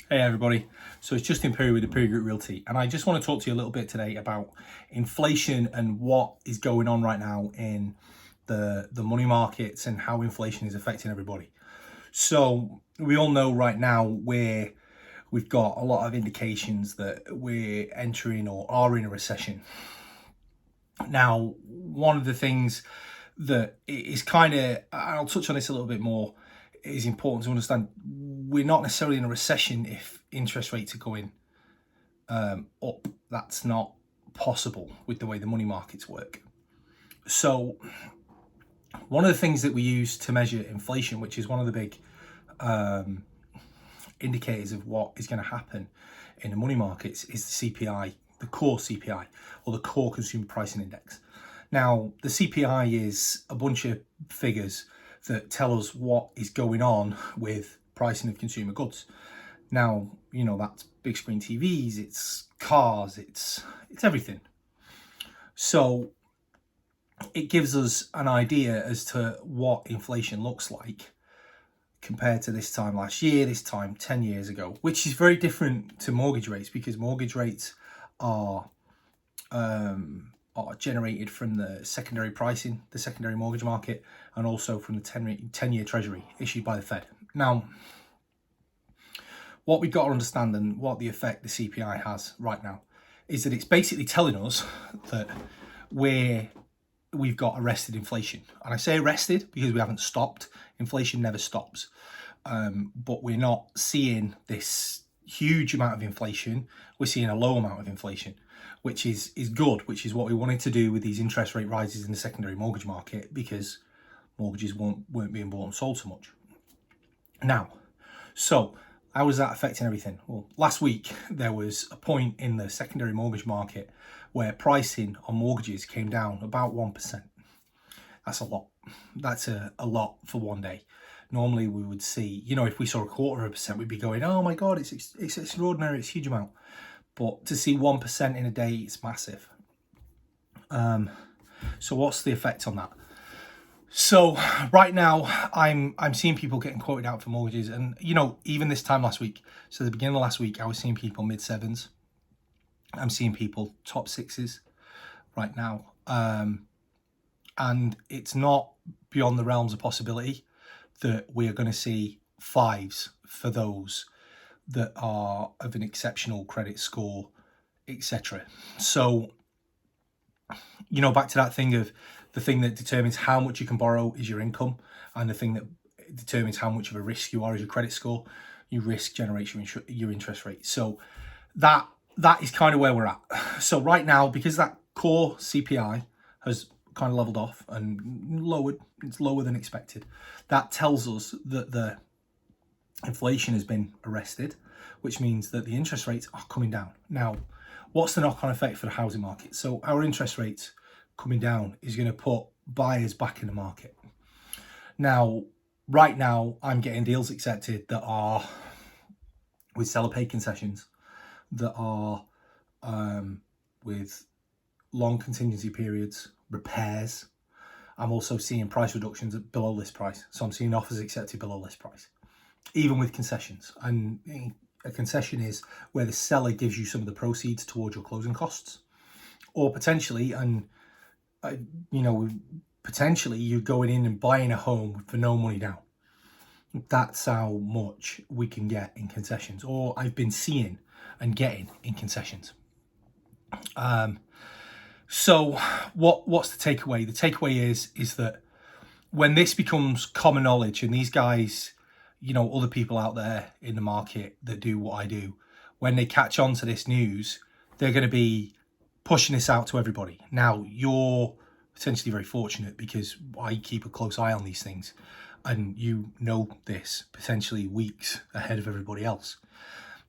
Hey everybody, so it's Justin Perry with the Perry Group Realty, and I just want to talk to you a little bit today about inflation and what is going on right now in the money markets and how inflation is affecting everybody. So we all know right now we've got a lot of indications that we're entering or are in a recession. Now, one of the things that is I'll touch on this a little bit more, is important to understand. We're not necessarily in a recession if interest rates are going up. That's not possible with the way the money markets work. So one of the things that we use to measure inflation, which is one of the big indicators of what is going to happen in the money markets, is the CPI, the core CPI, or the core consumer pricing index. Now, the CPI is a bunch of figures that tell us what is going on with pricing of consumer goods. Now, that's big screen TVs, it's cars, it's everything. So it gives us an idea as to what inflation looks like compared to this time last year, this time 10 years ago, which is very different to mortgage rates, because mortgage rates are generated from the secondary pricing, the secondary mortgage market, and also from the 10-year treasury issued by the Fed. Now, what we've got to understand and what the effect the CPI has right now is that it's basically telling us that we've got arrested inflation. And I say arrested because we haven't stopped. Inflation never stops. But we're not seeing this huge amount of inflation. We're seeing a low amount of inflation, which is good, which is what we wanted to do with these interest rate rises in the secondary mortgage market, because mortgages weren't being bought and sold so much. Now, so how is that affecting everything? Well, last week there was a point in the secondary mortgage market where pricing on mortgages came down about 1%. That's a lot. That's a lot for one day. Normally we would see, if we saw 0.25%, we'd be going, oh my God, it's extraordinary, it's a huge amount. But to see 1% in a day, it's massive. So what's the effect on that? So right now, I'm seeing people getting quoted out for mortgages, and even this time last week. So the beginning of last week, I was seeing people mid sevens. I'm seeing people top sixes right now, and it's not beyond the realms of possibility that we are going to see fives for those that are of an exceptional credit score, etc. So, back to that thing of the thing that determines how much you can borrow is your income, and the thing that determines how much of a risk you are is your credit score. Your risk generates your interest rate. So that is kind of where we're at. So right now, because that core CPI has kind of leveled off and lowered, it's lower than expected, that tells us that the inflation has been arrested, which means that the interest rates are coming down. Now, what's the knock-on effect for the housing market? So our interest rates coming down is going to put buyers back in the market. Now, right now, I'm getting deals accepted that are with seller pay concessions, that are with long contingency periods, repairs. I'm also seeing price reductions at below list price. So I'm seeing offers accepted below list price, even with concessions. And a concession is where the seller gives you some of the proceeds towards your closing costs, or potentially, potentially you're going in and buying a home for no money down. That's how much we can get in concessions, or I've been seeing and getting in concessions. So what's the takeaway? The takeaway is that when this becomes common knowledge, and these guys, other people out there in the market that do what I do, when they catch on to this news, they're going to be pushing this out to everybody. Now, you're potentially very fortunate because I keep a close eye on these things, and this potentially weeks ahead of everybody else.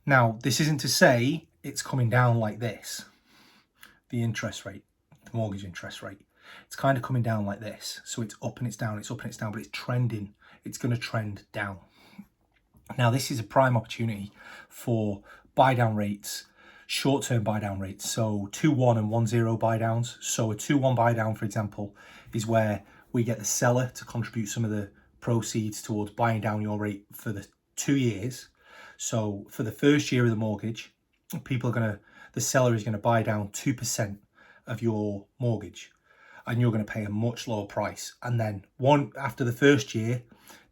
Now, this isn't to say it's coming down like this. The interest rate, the mortgage interest rate, it's kind of coming down like this. So it's up and it's down, it's up and it's down, but it's trending. It's going to trend down. Now, this is a prime opportunity for buy down rates, short-term buy down rates. So 2-1 and 1-0 buy downs. So a 2-1 buy down, for example, is where we get the seller to contribute some of the proceeds towards buying down your rate for the 2 years. So for the first year of the mortgage, the seller is going to buy down 2% of your mortgage, and you're going to pay a much lower price. And then after the first year,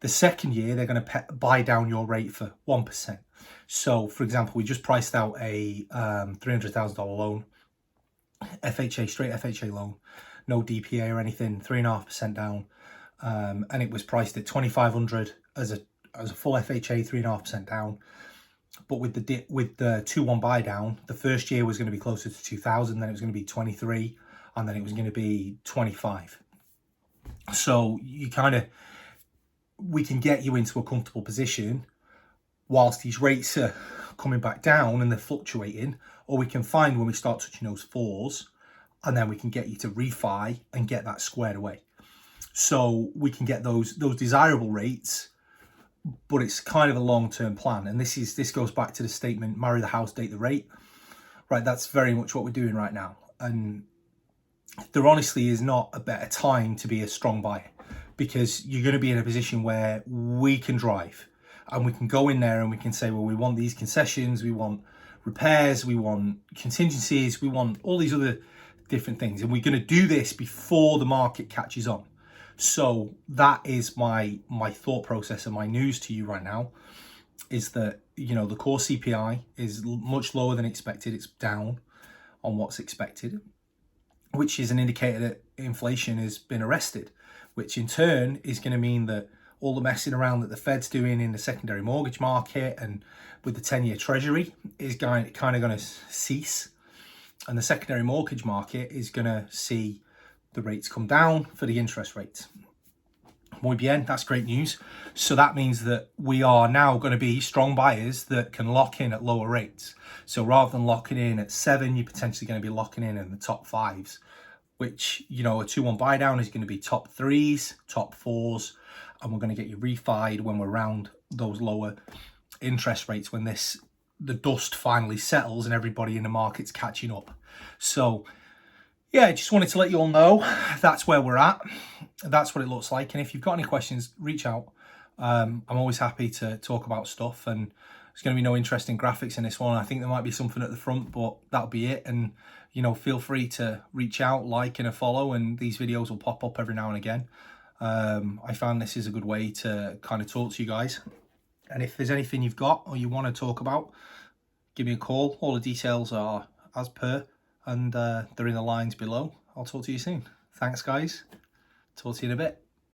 the second year, they're going to buy down your rate for 1%. So for example, we just priced out a $300,000 loan, FHA, straight FHA loan, no DPA or anything, 3.5% down. And it was priced at $2,500 as a full FHA, 3.5% down. But with the 2-1 buy down, the first year was going to be closer to 2,000, then it was going to be 23, and then it was going to be 25. So we can get you into a comfortable position whilst these rates are coming back down and they're fluctuating, or we can find when we start touching those 4s, and then we can get you to refi and get that squared away. So we can get those desirable rates, but it's kind of a long-term plan. And this goes back to the statement, marry the house, date the rate. Right, that's very much what we're doing right now. And there honestly is not a better time to be a strong buyer, because you're going to be in a position where we can drive and we can go in there and we can say, well, we want these concessions, we want repairs, we want contingencies, we want all these other different things. And we're going to do this before the market catches on. So that is my thought process, and my news to you right now is that, the core CPI is much lower than expected. It's down on what's expected, which is an indicator that inflation has been arrested, which in turn is going to mean that all the messing around that the Fed's doing in the secondary mortgage market and with the 10-year treasury is kind of going to cease. And the secondary mortgage market is going to see the rates come down for the interest rates. Muy bien, that's great news. So that means that we are now going to be strong buyers that can lock in at lower rates. So rather than locking in at 7, you're potentially going to be locking in the top 5s, which, a 2-1 buy down is going to be top 3s, top 4s, and we're going to get you refied when we're around those lower interest rates, when the dust finally settles and everybody in the market's catching up. So yeah, just wanted to let you all know that's where we're at. That's what it looks like. And if you've got any questions, reach out. I'm always happy to talk about stuff, and there's going to be no interesting graphics in this one. I think there might be something at the front, but that'll be it. And, feel free to reach out, like and a follow, and these videos will pop up every now and again. I found this is a good way to kind of talk to you guys. And if there's anything you've got or you want to talk about, give me a call. All the details are as per, and they're in the lines below. I'll talk to you soon. Thanks, guys. Talk to you in a bit.